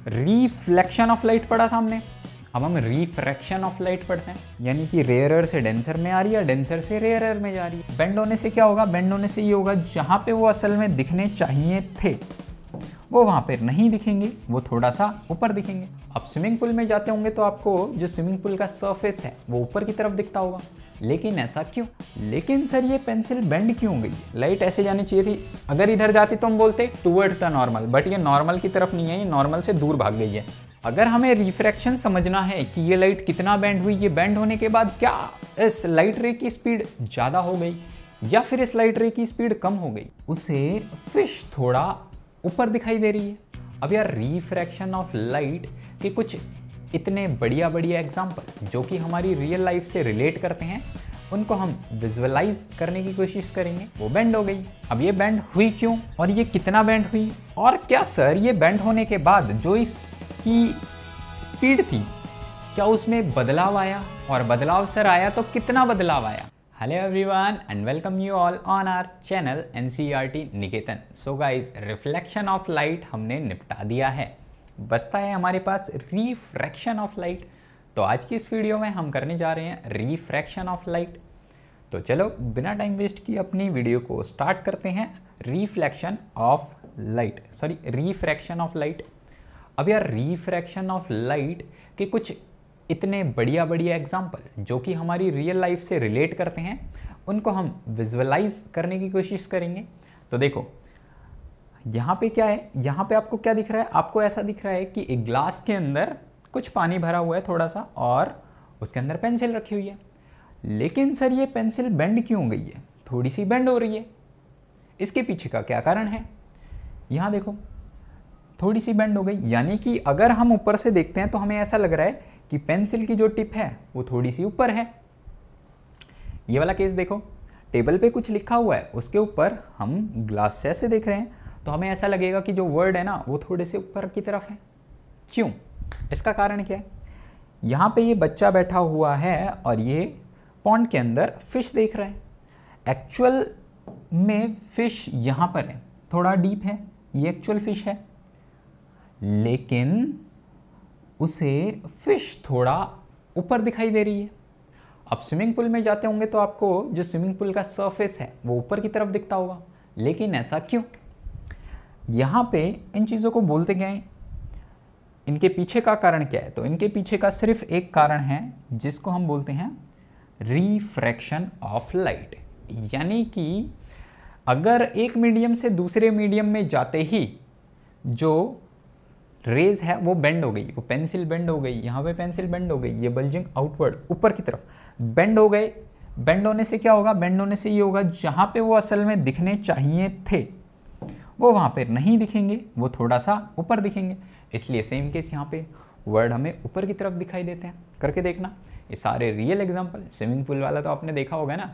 Reflection of light पढ़ा था हमने, अब हम रिफ्रैक्शन ऑफ लाइट पढ़ते हैं, यानी कि रेयरर से डेंसर में आ रही है, डेंसर से रेयरर में जा रही है। बेंड होने से क्या होगा, बेंड होने से ये होगा जहाँ पे वो असल में दिखने चाहिए थे वो वहाँ पे नहीं दिखेंगे, वो थोड़ा सा ऊपर दिखेंगे। अब स्विमिंग पूल में जाते होंगे तो आपको जो स्विमिंग पूल का सरफेस है वो ऊपर की तरफ दिखता होगा, लेकिन ऐसा क्यों? लेकिन सर ये पेंसिल बेंड क्यों गई? लाइट ऐसे जानी चाहिए थी, अगर इधर जाती तो हम बोलते टुवर्ड्स द नॉर्मल, बट ये नॉर्मल की तरफ नहीं है, ये नॉर्मल से दूर भाग गई है। अगर हमें रिफ्रैक्शन समझना है कि ये लाइट कितना बेंड हुई, ये बेंड होने के बाद क्या इस लाइट रे की स्पीड ज़्यादा हो गई या फिर इस लाइट रे की स्पीड कम हो गई, उसे फिश थोड़ा ऊपर दिखाई दे रही है। अब यार रिफ्रैक्शन ऑफ लाइट के कुछ इतने बढ़िया बढ़िया एग्जाम्पल जो कि हमारी रियल लाइफ से रिलेट करते हैं, उनको हम विजुअलाइज करने की कोशिश करेंगे। वो बेंड हो गई, अब ये बेंड हुई क्यों और ये कितना बेंड हुई, और क्या सर ये बेंड होने के बाद जो इसकी स्पीड थी क्या उसमें बदलाव आया, और बदलाव सर आया तो कितना बदलाव आया। Hello everyone and welcome you all on our channel NCERT Niketan. So guys, reflection of light हमने निपटा दिया है, बचता है हमारे पास रिफ्रैक्शन ऑफ लाइट। तो आज की इस वीडियो में हम करने जा रहे हैं रिफ्रैक्शन ऑफ लाइट। तो चलो बिना टाइम वेस्ट किए अपनी वीडियो को स्टार्ट करते हैं। Reflection of light, sorry refraction of light. अब यार रिफ्रैक्शन ऑफ लाइट के कुछ इतने बढ़िया बढ़िया एग्जाम्पल जो कि हमारी रियल लाइफ से रिलेट करते हैं, उनको हम विजुअलाइज करने की कोशिश करेंगे। तो देखो यहाँ पे क्या है, यहाँ पे आपको क्या दिख रहा है, आपको ऐसा दिख रहा है कि एक ग्लास के अंदर कुछ पानी भरा हुआ है थोड़ा सा, और उसके अंदर पेंसिल रखी हुई है। लेकिन सर ये पेंसिल बेंड क्यों गई है, थोड़ी सी बेंड हो रही है, इसके पीछे का क्या कारण है? यहाँ देखो थोड़ी सी बेंड हो गई, यानी कि अगर हम ऊपर से देखते हैं तो हमें ऐसा लग रहा है कि पेंसिल की जो टिप है वो थोड़ी सी ऊपर है। ये वाला केस देखो, टेबल पे कुछ लिखा हुआ है, उसके ऊपर हम ग्लास से ऐसे देख रहे हैं तो हमें ऐसा लगेगा कि जो वर्ड है ना वो थोड़े से ऊपर की तरफ है। क्यों? इसका कारण क्या है? यहाँ पे ये बच्चा बैठा हुआ है और ये पॉन्ड के अंदर फिश देख रहा है। एक्चुअल में फिश यहाँ पर है, थोड़ा डीप है, ये एक्चुअल फिश है, लेकिन उसे फिश थोड़ा ऊपर दिखाई दे रही है। अब स्विमिंग पूल में जाते होंगे तो आपको जो स्विमिंग पूल का सरफेस है वो ऊपर की तरफ दिखता होगा, लेकिन ऐसा क्यों? यहाँ पे इन चीज़ों को बोलते क्या है, इनके पीछे का कारण क्या है? तो इनके पीछे का सिर्फ एक कारण है जिसको हम बोलते हैं रिफ्रैक्शन ऑफ लाइट। यानी कि अगर एक मीडियम से दूसरे मीडियम में जाते ही जो रेज है वो बेंड हो गई, वो पेंसिल बेंड हो गई, यहाँ पे पेंसिल बेंड हो गई, ये बल्जिंग आउटवर्ड ऊपर की तरफ बेंड हो गए। बेंड होने से क्या होगा, बेंड होने से ये होगा जहाँ पे वो असल में दिखने चाहिए थे वो वहाँ पे नहीं दिखेंगे, वो थोड़ा सा ऊपर दिखेंगे। इसलिए सेम केस यहाँ पे वर्ड हमें ऊपर की तरफ दिखाई देते हैं। करके देखना, ये सारे रियल एग्जाम्पल। स्विमिंग पूल वाला तो आपने देखा होगा ना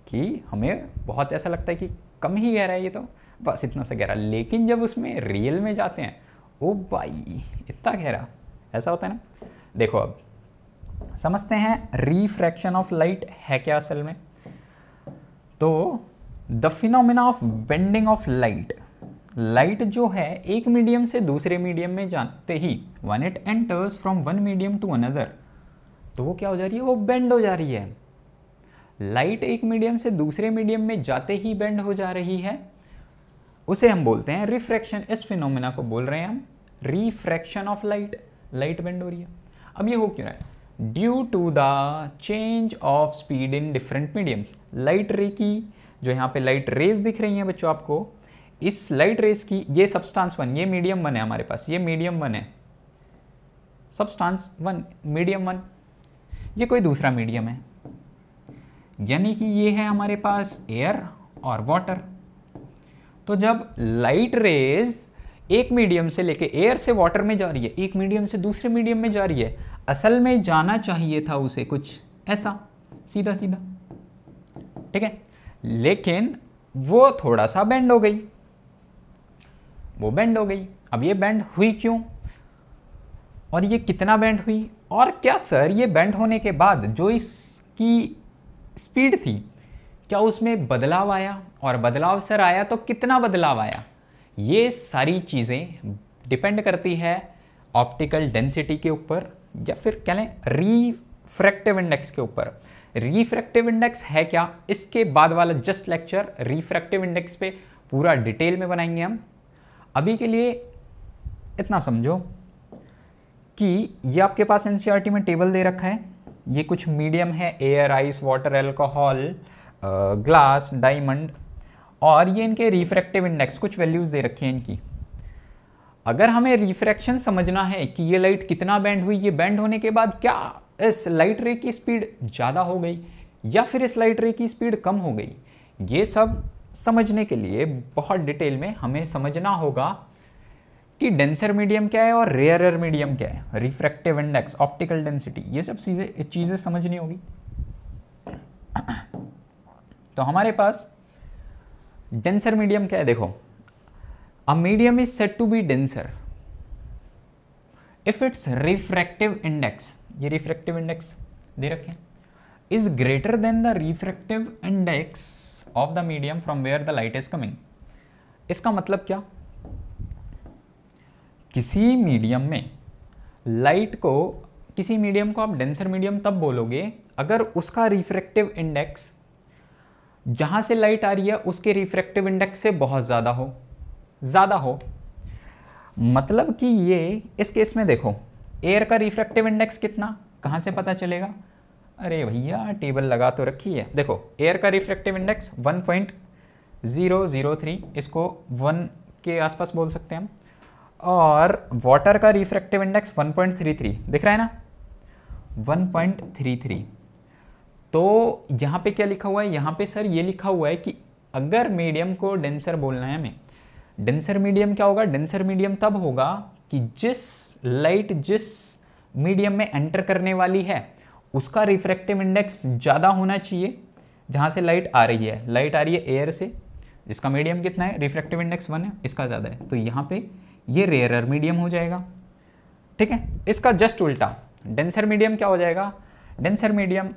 कि हमें बहुत ऐसा लगता है कि कम ही गहरा है ये तो, बस इतना सा गहरा, लेकिन जब उसमें रियल में जाते हैं ओ भाई इतना गहरा, ऐसा होता है ना। देखो अब समझते हैं रिफ्रैक्शन ऑफ लाइट है क्या असल में। तो the phenomena of bending of light, light जो है एक मीडियम से दूसरे मीडियम में जाते ही when it enters from one medium to another, तो वो क्या हो जा रही है, वो बेंड हो जा रही है। लाइट एक मीडियम से दूसरे मीडियम में जाते ही बेंड हो जा रही है, उसे हम बोलते हैं रिफ्रैक्शन। इस फिनोमेना को बोल रहे हैं हम refraction of light. Light bend हो रही है। अब ये हो क्यों रहा है? Due to the change of speed in different mediums. Light ray की जो यहाँ पे लाइट रेज दिख रही हैं बच्चों आपको, इस लाइट रेज की ये सब्सटेंस वन, ये मीडियम वन है हमारे पास, ये मीडियम वन है, सब्सटेंस वन मीडियम वन, ये कोई दूसरा मीडियम है, यानी कि ये है हमारे पास एयर और वाटर। तो जब लाइट रेज एक मीडियम से लेके एयर से वाटर में जा रही है, एक मीडियम से दूसरे मीडियम में जा रही है, असल में जाना चाहिए था उसे कुछ ऐसा सीधा सीधा, ठीक है, लेकिन वो थोड़ा सा बेंड हो गई, वो बेंड हो गई। अब ये बेंड हुई क्यों और ये कितना बेंड हुई, और क्या सर ये बेंड होने के बाद जो इसकी स्पीड थी क्या उसमें बदलाव आया, और बदलाव सर आया तो कितना बदलाव आया। ये सारी चीज़ें डिपेंड करती है ऑप्टिकल डेंसिटी के ऊपर या फिर कह लें रिफ्रैक्टिव इंडेक्स के ऊपर। रिफ्रैक्टिव इंडेक्स है क्या, इसके बाद वाला जस्ट लेक्चर रिफ्रैक्टिव इंडेक्स पे पूरा डिटेल में बनाएंगे हम। अभी के लिए इतना समझो कि ये आपके पास एनसीईआरटी में टेबल दे रखा है, ये कुछ मीडियम है, air, ice, water, alcohol, glass, diamond, और ये इनके रिफ्रैक्टिव इंडेक्स कुछ वैल्यूज दे रखी हैं इनकी। अगर हमें रिफ्रैक्शन समझना है कि ये लाइट कितना बेंड हुई, ये बेंड होने के बाद क्या इस लाइट रे की स्पीड ज़्यादा हो गई या फिर इस लाइट रे की स्पीड कम हो गई, ये सब समझने के लिए बहुत डिटेल में हमें समझना होगा कि डेंसर मीडियम क्या है और रेयरर मीडियम क्या है, रिफ्रैक्टिव इंडेक्स, ऑप्टिकल डेंसिटी, ये सब चीज़ें समझनी होगी। तो हमारे पास डेंसर मीडियम क्या है, देखो, a medium is said to be denser if it's refractive index, ये रिफ्रैक्टिव इंडेक्स दे रखे हैं, is greater than the refractive index of the medium from where the light is coming. इसका मतलब क्या, किसी मीडियम में लाइट को, किसी मीडियम को आप डेंसर मीडियम तब बोलोगे अगर उसका रिफ्रैक्टिव इंडेक्स जहां से लाइट आ रही है उसके रिफ्रैक्टिव इंडेक्स से बहुत ज़्यादा हो। मतलब कि ये इस केस में देखो, एयर का रिफ्रैक्टिव इंडेक्स कितना, कहाँ से पता चलेगा, अरे भैया टेबल लगा तो रखी है, देखो एयर का रिफ्रैक्टिव इंडेक्स 1.003, इसको 1 के आसपास बोल सकते हैं हम, और वाटर का रिफ्रैक्टिव इंडेक्स 1.33, दिख रहा है ना, 1.33। तो यहाँ पे क्या लिखा हुआ है, यहाँ पे सर ये लिखा हुआ है कि अगर मीडियम को डेंसर बोलना है हमें, डेंसर मीडियम क्या होगा, डेंसर मीडियम तब होगा कि जिस लाइट जिस मीडियम में एंटर करने वाली है उसका रिफ्रैक्टिव इंडेक्स ज़्यादा होना चाहिए जहाँ से लाइट आ रही है। लाइट आ रही है एयर से, जिसका मीडियम कितना है, रिफ्रैक्टिव इंडेक्स 1 है, इसका ज़्यादा है, तो यहाँ पे ये रेयरर मीडियम हो जाएगा। ठीक है, इसका जस्ट उल्टा डेंसर मीडियम क्या हो जाएगा, denser medium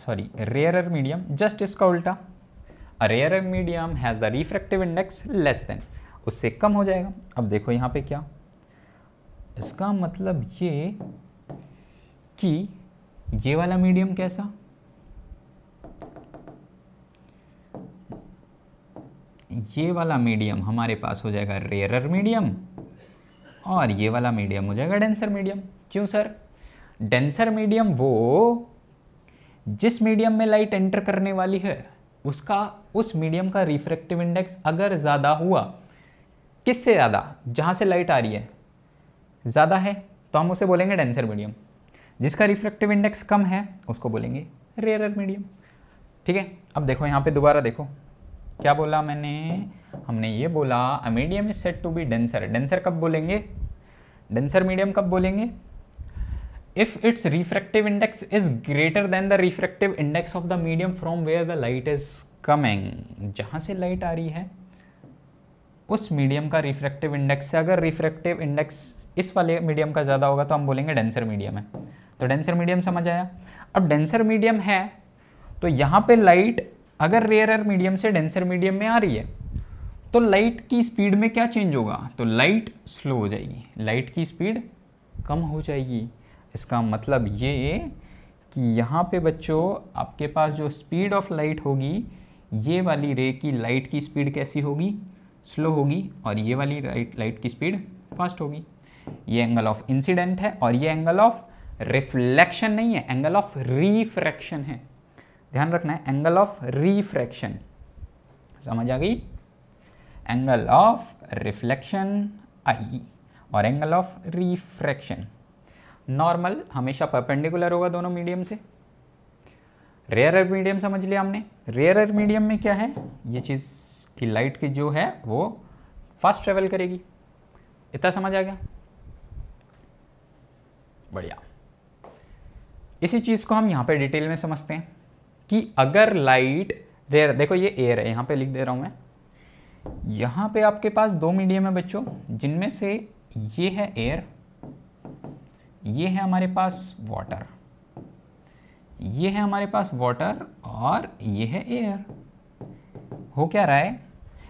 rarer medium just इसका उल्टा, a rarer medium has the refractive index less than, उससे कम हो जाएगा। अब देखो यहाँ पे क्या, इसका मतलब ये कि ये वाला मीडियम कैसा, ये वाला मीडियम हमारे पास हो जाएगा रेयरर मीडियम और ये वाला मीडियम हो जाएगा डेंसर मीडियम। क्यों सर, डेंसर मीडियम वो जिस मीडियम में लाइट एंटर करने वाली है उसका, उस मीडियम का रिफ्रैक्टिव इंडेक्स अगर ज़्यादा हुआ, किससे ज़्यादा, जहाँ से लाइट आ रही है ज़्यादा है, तो हम उसे बोलेंगे डेंसर मीडियम। जिसका रिफ्रैक्टिव इंडेक्स कम है उसको बोलेंगे रेयरर मीडियम। ठीक है, अब देखो यहाँ पे दोबारा देखो क्या बोला मैंने, हमने ये बोला a medium is said to be denser. Denser कब बोलेंगे, डेंसर मीडियम कब बोलेंगे, if it's refractive index is greater than the refractive index of the medium from where the light is coming. जहाँ से लाइट आ रही है उस मीडियम का रिफ्रैक्टिव इंडेक्स से अगर रिफ्रैक्टिव इंडेक्स इस वाले मीडियम का ज़्यादा होगा तो हम बोलेंगे डेंसर मीडियम है। तो डेंसर मीडियम समझ आया। अब डेंसर मीडियम है तो यहाँ पे लाइट अगर रेयरर मीडियम से डेंसर मीडियम में आ रही है तो लाइट की स्पीड में क्या चेंज होगा, तो लाइट स्लो हो जाएगी, लाइट की स्पीड कम हो जाएगी। इसका मतलब ये कि यहाँ पे बच्चों आपके पास जो स्पीड ऑफ लाइट होगी, ये वाली रे की लाइट की स्पीड कैसी होगी, स्लो होगी, और ये वाली लाइट की स्पीड फास्ट होगी। ये एंगल ऑफ इंसिडेंट है और ये एंगल ऑफ रिफ्लेक्शन नहीं है, एंगल ऑफ रिफ्रैक्शन है। ध्यान रखना है, एंगल ऑफ रिफ्रैक्शन, समझ आ गई। एंगल ऑफ रिफ्लेक्शन आई और एंगल ऑफ रिफ्रैक्शन। नॉर्मल हमेशा परपेंडिकुलर होगा दोनों मीडियम से। रेयरर मीडियम समझ लिया हमने। रेयरर मीडियम में क्या है, ये चीज़ की लाइट की जो है वो फास्ट ट्रेवल करेगी। इतना समझ आ गया, बढ़िया। इसी चीज़ को हम यहाँ पे डिटेल में समझते हैं कि अगर लाइट रेयर, देखो ये एयर है, यहाँ पे लिख दे रहा हूँ मैं, यहाँ पे आपके पास दो मीडियम है बच्चों, जिनमें से ये है एयर, ये है हमारे पास वाटर, ये है हमारे पास वाटर और ये है एयर। हो क्या रहा है,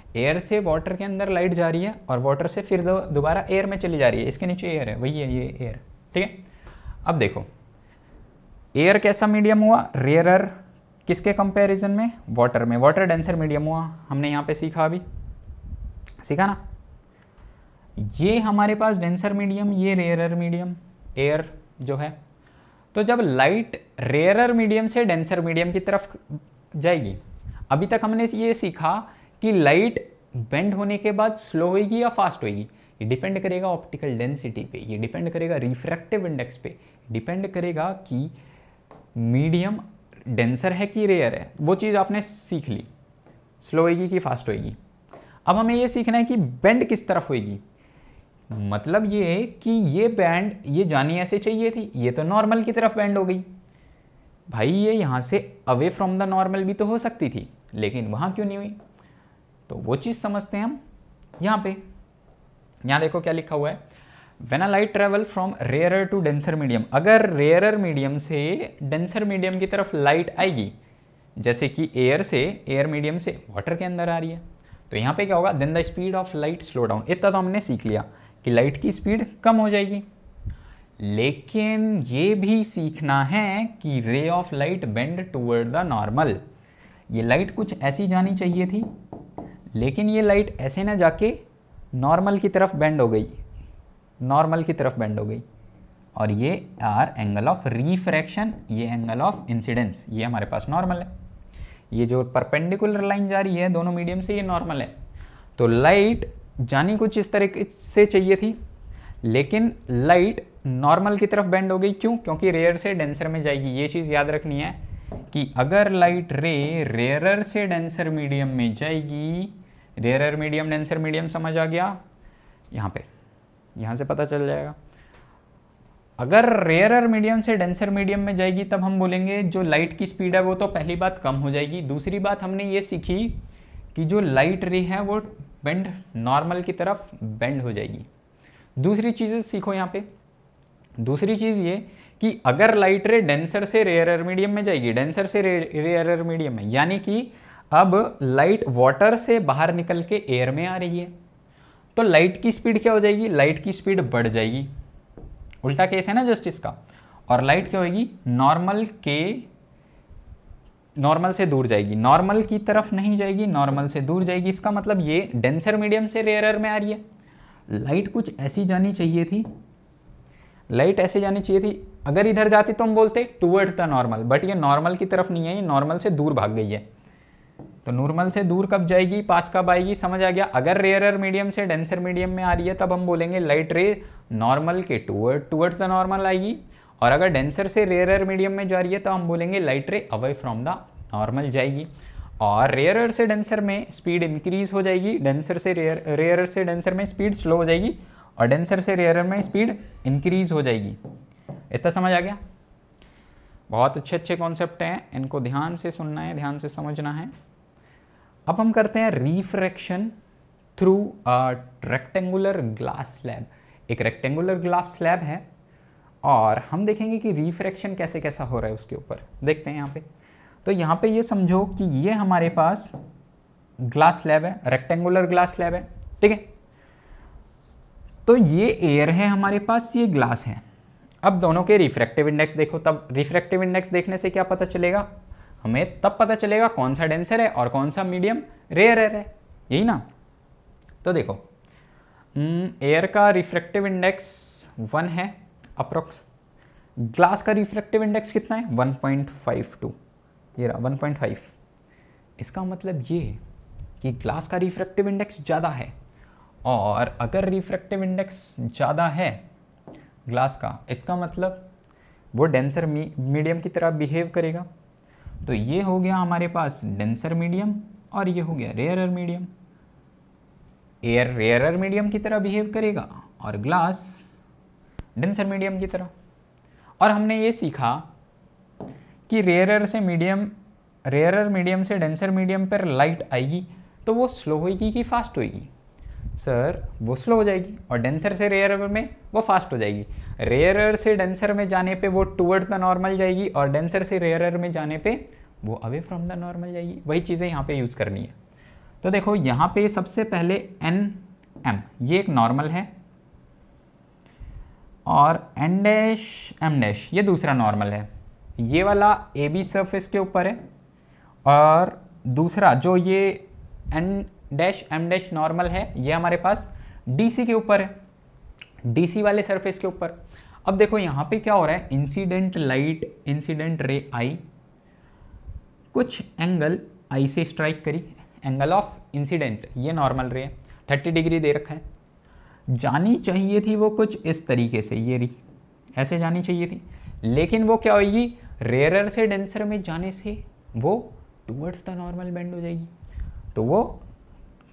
एयर से वाटर के अंदर लाइट जा रही है और वाटर से फिर दोबारा एयर में चली जा रही है, इसके नीचे एयर है, वही है ये एयर, ठीक है। अब देखो एयर कैसा मीडियम हुआ, रेयरर, किसके कंपैरिजन में, वाटर में, वाटर डेंसर मीडियम हुआ, हमने यहाँ पे सीखा, अभी सीखा ना। ये हमारे पास डेंसर मीडियम, ये रेयरर मीडियम, एयर जो है। तो जब लाइट रेयरर मीडियम से डेंसर मीडियम की तरफ जाएगी, अभी तक हमने ये सीखा कि लाइट बेंड होने के बाद स्लो होगी या फास्ट होगी, ये डिपेंड करेगा ऑप्टिकल डेंसिटी पे, ये डिपेंड करेगा रिफ्रैक्टिव इंडेक्स पे, डिपेंड करेगा कि मीडियम डेंसर है कि रेयर है, वो चीज़ आपने सीख ली, स्लो होगी कि फास्ट होगी। अब हमें ये सीखना है कि बेंड किस तरफ होगी, मतलब ये कि ये बैंड ये जानी ऐसे चाहिए थी, ये तो नॉर्मल की तरफ बैंड हो गई भाई, ये यहाँ से अवे फ्रॉम द नॉर्मल भी तो हो सकती थी, लेकिन वहाँ क्यों नहीं हुई, तो वो चीज़ समझते हैं हम यहाँ पे। यहाँ देखो क्या लिखा हुआ है, when a light travel from rarer to denser medium, अगर रेयरर मीडियम से डेंसर मीडियम की तरफ लाइट आएगी, जैसे कि एयर से, एयर मीडियम से वाटर के अंदर आ रही है, तो यहाँ पे क्या होगा, then the speed of light slow down. इतना तो हमने सीख लिया कि लाइट की स्पीड कम हो जाएगी, लेकिन ये भी सीखना है कि ray of light bend toward the normal. ये लाइट कुछ ऐसी जानी चाहिए थी, लेकिन ये लाइट ऐसे ना जाके नॉर्मल की तरफ बेंड हो गई, नॉर्मल की तरफ बेंड हो गई, और ये आर एंगल ऑफ रिफ्रैक्शन, ये एंगल ऑफ इंसिडेंस, ये हमारे पास नॉर्मल है। ये जो परपेंडिकुलर लाइन जा रही है दोनों मीडियम से, ये नॉर्मल है। तो लाइट जानी कुछ इस तरीके से चाहिए थी, लेकिन लाइट नॉर्मल की तरफ बेंड हो गई, क्यों, क्योंकि रेयर से डेंसर में जाएगी। ये चीज़ याद रखनी है कि अगर लाइट रे रेयरर से डेंसर मीडियम में जाएगी, रेयरर मीडियम डेंसर मीडियम समझ आ गया, यहाँ पे यहाँ से पता चल जाएगा। अगर रेयरर मीडियम से डेंसर मीडियम में जाएगी तब हम बोलेंगे जो लाइट की स्पीड है वो तो पहली बात कम हो जाएगी, दूसरी बात हमने ये सीखी कि जो लाइट रे है वो बेंड नॉर्मल की तरफ बेंड हो जाएगी। दूसरी चीज़ सीखो यहाँ पे, दूसरी चीज़ ये कि अगर लाइट रे डेंसर से रेयरर मीडियम में जाएगी, डेंसर से रेयरर मीडियम में, यानी कि अब लाइट वाटर से बाहर निकल के एयर में आ रही है, तो लाइट की स्पीड क्या हो जाएगी, लाइट की स्पीड बढ़ जाएगी। उल्टा केस है ना जस्ट इसका, और लाइट क्या होगी, नॉर्मल से दूर जाएगी, नॉर्मल की तरफ नहीं जाएगी, नॉर्मल से दूर जाएगी। इसका मतलब ये डेंसर मीडियम से रेयरर में आ रही है, लाइट कुछ ऐसी जानी चाहिए थी, लाइट ऐसे जानी चाहिए थी। अगर इधर जाती तो हम बोलते टूवर्ड्स द नॉर्मल, बट ये नॉर्मल की तरफ नहीं है, ये नॉर्मल से दूर भाग गई है। तो नॉर्मल से दूर कब जाएगी, पास कब आएगी, समझ आ गया। अगर रेयरर मीडियम से डेंसर मीडियम में आ रही है तब हम बोलेंगे लाइट रे नॉर्मल के टूवर्ड्स द नॉर्मल आएगी, और अगर डेंसर से रेयरर मीडियम में जा रही है तो हम बोलेंगे लाइट रे अवे फ्रॉम द नॉर्मल जाएगी। और रेयरर से डेंसर में स्पीड इंक्रीज हो जाएगी, डेंसर से रेयरर से डेंसर में स्पीड स्लो हो जाएगी, और डेंसर से रेयरर में स्पीड इंक्रीज हो जाएगी। इतना समझ आ गया। बहुत अच्छे अच्छे कॉन्सेप्ट हैं, इनको ध्यान से सुनना है, ध्यान से समझना है। अब हम करते हैं refraction through a rectangular glass slab. एक रेक्टेंगुलर ग्लास स्लैब है और हम देखेंगे कि रिफ्रैक्शन कैसे कैसा हो रहा है उसके ऊपर। देखते हैं यहाँ पे, तो यहाँ पे ये समझो कि ये हमारे पास ग्लास स्लैब है, रेक्टेंगुलर ग्लास स्लैब है, ठीक है। तो ये एयर है हमारे पास, ये ग्लास है। अब दोनों के रिफ्रैक्टिव इंडेक्स देखो, तब रिफ्रैक्टिव इंडेक्स देखने से क्या पता चलेगा, हमें तब पता चलेगा कौन सा डेंसर है और कौन सा मीडियम रेयरर है, यही ना। तो देखो एयर का रिफ्रैक्टिव इंडेक्स 1 है अप्रोक्स, ग्लास का रिफ्रैक्टिव इंडेक्स कितना है 1.52, ये रहा 1.5। इसका मतलब ये कि ग्लास का रिफ्रैक्टिव इंडेक्स ज़्यादा है, और अगर रिफ्रैक्टिव इंडेक्स ज़्यादा है ग्लास का, इसका मतलब वो डेंसर मीडियम की तरह बिहेव करेगा। तो ये हो गया हमारे पास डेंसर मीडियम और ये हो गया rarer medium. Air rarer medium की तरह बिहेव करेगा और ग्लास डेंसर मीडियम की तरह। और हमने ये सीखा कि रेयरर मीडियम से डेंसर मीडियम पर लाइट आएगी तो वो स्लो होएगी कि फास्ट होएगी, सर वो स्लो हो जाएगी, और डेंसर से रेयरर में वो फास्ट हो जाएगी। रेयरर से डेंसर में जाने पे वो टुवर्ड्स द नॉर्मल जाएगी, और डेंसर से रेयरर में जाने पे वो अवे फ्रॉम द नॉर्मल जाएगी। वही चीज़ें यहाँ पे यूज़ करनी है। तो देखो यहाँ पे सबसे पहले एन एम ये एक नॉर्मल है और एन डैश एम डैश ये दूसरा नॉर्मल है। ये वाला ए बी सरफेस के ऊपर है और दूसरा जो ये N dash M dash normal है ये हमारे पास डी सी के ऊपर है, डी सी वाले सरफेस के ऊपर। अब देखो यहाँ पे क्या हो रहा है, इंसिडेंट लाइट इंसिडेंट रे आई कुछ एंगल आई से स्ट्राइक करी, एंगल ऑफ इंसिडेंट ये नॉर्मल रे है 30 डिग्री दे रखा है। जानी चाहिए थी वो कुछ इस तरीके से, ये रही ऐसे जानी चाहिए थी, लेकिन वो क्या होगी, रेयरर से डेंसर में जाने से वो टूवर्ड्स द नॉर्मल बेंड हो जाएगी। तो वो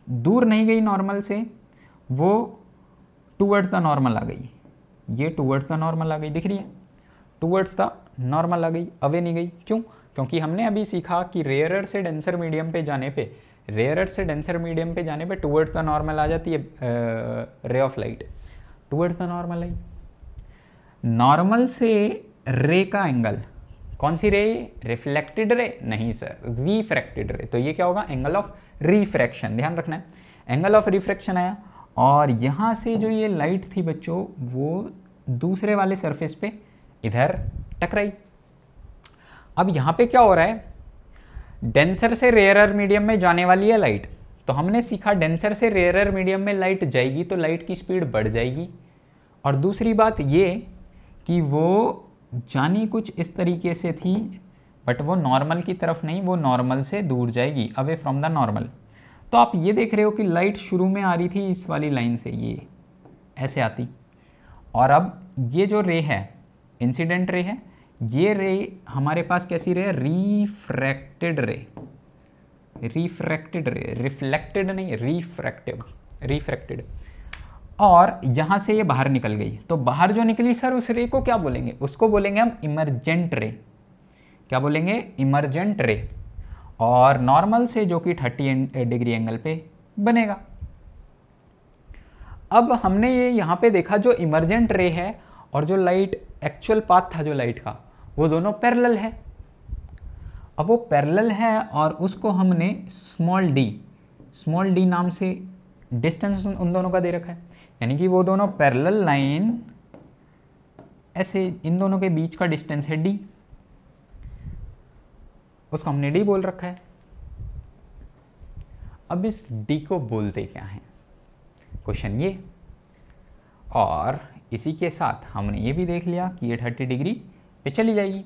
दूर नहीं गई नॉर्मल से, वो टूवर्ड्स द नॉर्मल आ गई, ये टूवर्ड्स द नॉर्मल आ गई, दिख रही है, टूवर्ड्स द नॉर्मल आ गई, अवे नहीं गई। क्यों? क्योंकि हमने अभी सीखा कि रेयरर से डेंसर मीडियम पे जाने पे, रेयरर से डेंसर मीडियम पे जाने पे टूवर्ड्स द नॉर्मल आ जाती है ray of light, towards the normal I. Normal से रे का एंगल, कौन सी रे? रिफ्लेक्टेड रे नहीं सर, रिफ्रैक्टेड रे। तो ये क्या होगा, एंगल ऑफ रिफ्रैक्शन, ध्यान रखना है, एंगल ऑफ रिफ्रैक्शन आया। और यहाँ से जो ये लाइट थी बच्चों वो दूसरे वाले सरफेस पे इधर टकराई। अब यहाँ पे क्या हो रहा है, डेंसर से रेयरर मीडियम में जाने वाली है लाइट, तो हमने सीखा डेंसर से रेयरर मीडियम में लाइट जाएगी तो लाइट की स्पीड बढ़ जाएगी। और दूसरी बात ये कि वो जानी कुछ इस तरीके से थी बट वो नॉर्मल की तरफ नहीं, वो नॉर्मल से दूर जाएगी, अवे फ्रॉम द नॉर्मल। तो आप ये देख रहे हो कि लाइट शुरू में आ रही थी इस वाली लाइन से, ये ऐसे आती, और अब ये जो रे है इंसिडेंट रे है, ये रे हमारे पास कैसी रे है, रिफ्रैक्टेड रे, रिफ्रैक्टेड रे, रिफ्लेक्टेड नहीं, रिफ्रैक्टिव, रिफ्रैक्टेड। और यहाँ से ये बाहर निकल गई, तो बाहर जो निकली सर उस रे को क्या बोलेंगे, उसको बोलेंगे हम इमरजेंट रे। क्या बोलेंगे, इमरजेंट रे। और नॉर्मल से जो कि 30 डिग्री एंगल पे बनेगा। अब हमने ये यहाँ पे देखा जो इमरजेंट रे है और जो लाइट एक्चुअल पाथ था जो लाइट का, वो दोनों पैरेलल है। अब वो पैरेलल है और उसको हमने स्मॉल डी नाम से डिस्टेंस उन दोनों का दे रखा है, यानी कि वो दोनों पैरेलल लाइन, ऐसे इन दोनों के बीच का डिस्टेंस है डी, उसको हमने डी बोल रखा है। अब इस डी को बोलते क्या है, क्वेश्चन ये। और इसी के साथ हमने ये भी देख लिया कि ये 30 डिग्री पे चली जाएगी।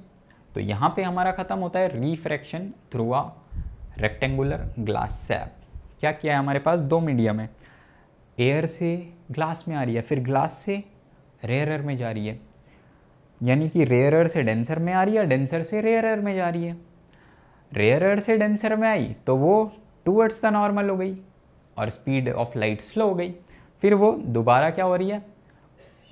तो यहाँ पे हमारा खत्म होता है refraction through a rectangular glass slab. क्या किया है हमारे पास, दो मीडियम है, एयर से ग्लास में आ रही है, फिर ग्लास से रेयरर में जा रही है, यानी कि रेयरर से डेंसर में आ रही है, डेंसर से रेयरर में जा रही है। रेयरर से डेंसर में आई तो वो टूवर्ड्स द नॉर्मल हो गई और स्पीड ऑफ लाइट स्लो हो गई। फिर वो दोबारा क्या हो रही है,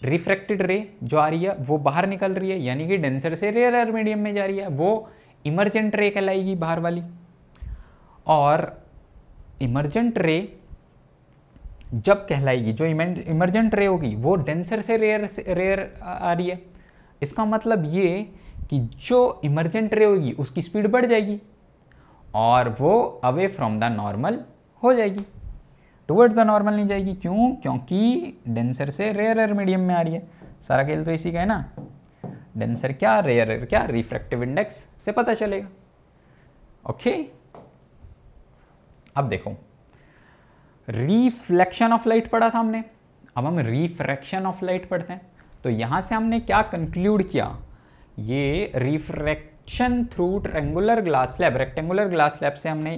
रिफ्रैक्टेड रे जो आ रही है वो बाहर निकल रही है, यानी कि डेंसर से रेयरर मीडियम में जा रही है, वो इमरजेंट रे कहलाएगी बाहर वाली। और इमरजेंट रे जब कहलाएगी, जो इमरजेंट रे होगी वो डेंसर से रेयर आ रही है, इसका मतलब ये कि जो इमरजेंट रे होगी उसकी स्पीड बढ़ जाएगी और वो अवे फ्रॉम द नॉर्मल हो जाएगी, टुवर्ड्स द नॉर्मल नहीं जाएगी। क्यों? क्योंकि डेंसर से रेयरर मीडियम में आ रही है। सारा खेल तो इसी का है ना, डेंसर क्या, रेयरर क्या, रिफ्रैक्टिव इंडेक्स से पता चलेगा। ओके, अब देखो रिफ्लेक्शन ऑफ लाइट पढ़ा था हमने, अब हम रिफ्रैक्शन ऑफ लाइट पढ़ते हैं। तो यहां से हमने क्या कंक्लूड किया, ये refraction through triangular glass slab, rectangular glass slab से हमने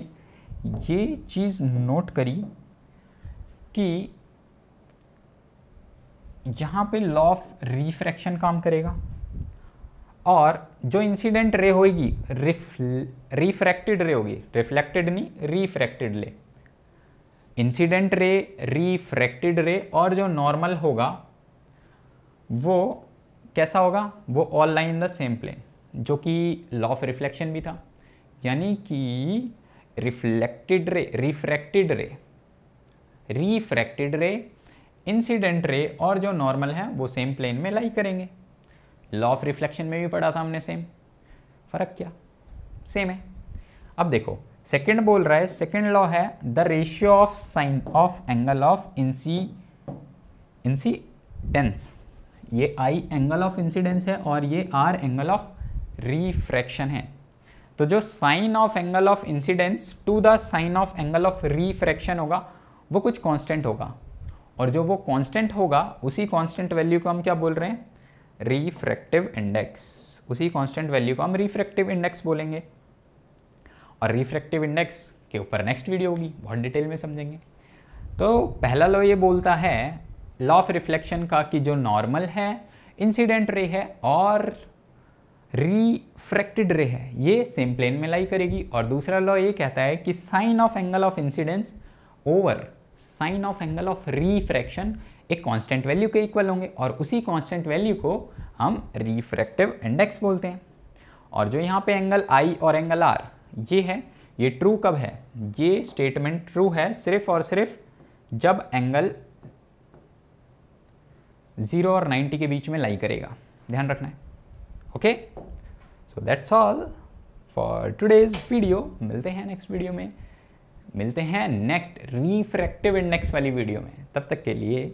ये चीज नोट करी कि यहां पे लॉ ऑफ रिफ्रैक्शन काम करेगा और जो इंसिडेंट रे होगी रिफ्रैक्टेड रे होगी, रिफ्लेक्टेड नहीं, रिफ्रैक्टेड रे, इंसिडेंट रे, रिफ्रैक्टेड रे, और जो नॉर्मल होगा वो कैसा होगा, वो all line in the same plane, जो कि लॉ ऑफ रिफ्लेक्शन भी था, यानी कि रिफ्लेक्टेड रे, रिफ्रैक्टेड रे, रिफ्रैक्टेड रे, इंसिडेंट रे और जो नॉर्मल है वो सेम प्लेन में लाई करेंगे। लॉ ऑफ रिफ्लेक्शन में भी पढ़ा था हमने सेम, फर्क क्या, सेम है। अब देखो सेकेंड बोल रहा है, सेकेंड लॉ है the ratio of sine of angle of incidence. ये आई एंगल ऑफ इंसिडेंस है और ये आर एंगल ऑफ रिफ्रैक्शन है। तो जो sine of angle of incidence to the sine of angle of refraction होगा वो कुछ कांस्टेंट होगा, और जो वो कांस्टेंट होगा उसी कांस्टेंट वैल्यू को हम क्या बोल रहे हैं, रिफ्रैक्टिव इंडेक्स। उसी कांस्टेंट वैल्यू को हम रिफ्रैक्टिव इंडेक्स बोलेंगे, और रिफ्रैक्टिव इंडेक्स के ऊपर नेक्स्ट वीडियो होगी, बहुत डिटेल में समझेंगे। तो पहला लॉ ये बोलता है लॉ ऑफ रिफ्लेक्शन का कि जो नॉर्मल है, इंसिडेंट रे है और रिफ्रैक्टेड रे है, ये सेम प्लेन में लाई करेगी। और दूसरा लॉ ये कहता है कि sine of angle of incidence over sine of angle of refraction एक कांस्टेंट वैल्यू के इक्वल होंगे, और उसी कांस्टेंट वैल्यू को हम रिफ्रैक्टिव इंडेक्स बोलते हैं। और जो यहाँ पे एंगल आई और एंगल आर ये है, ये ट्रू कब है, ये स्टेटमेंट ट्रू है सिर्फ और सिर्फ जब एंगल 0 और 90 के बीच में लाई करेगा, ध्यान रखना है। Okay, so that's all for today's video. मिलते हैं नेक्स्ट वीडियो में, मिलते हैं नेक्स्ट रिफ्रैक्टिव इंडेक्स वाली वीडियो में। तब तक के लिए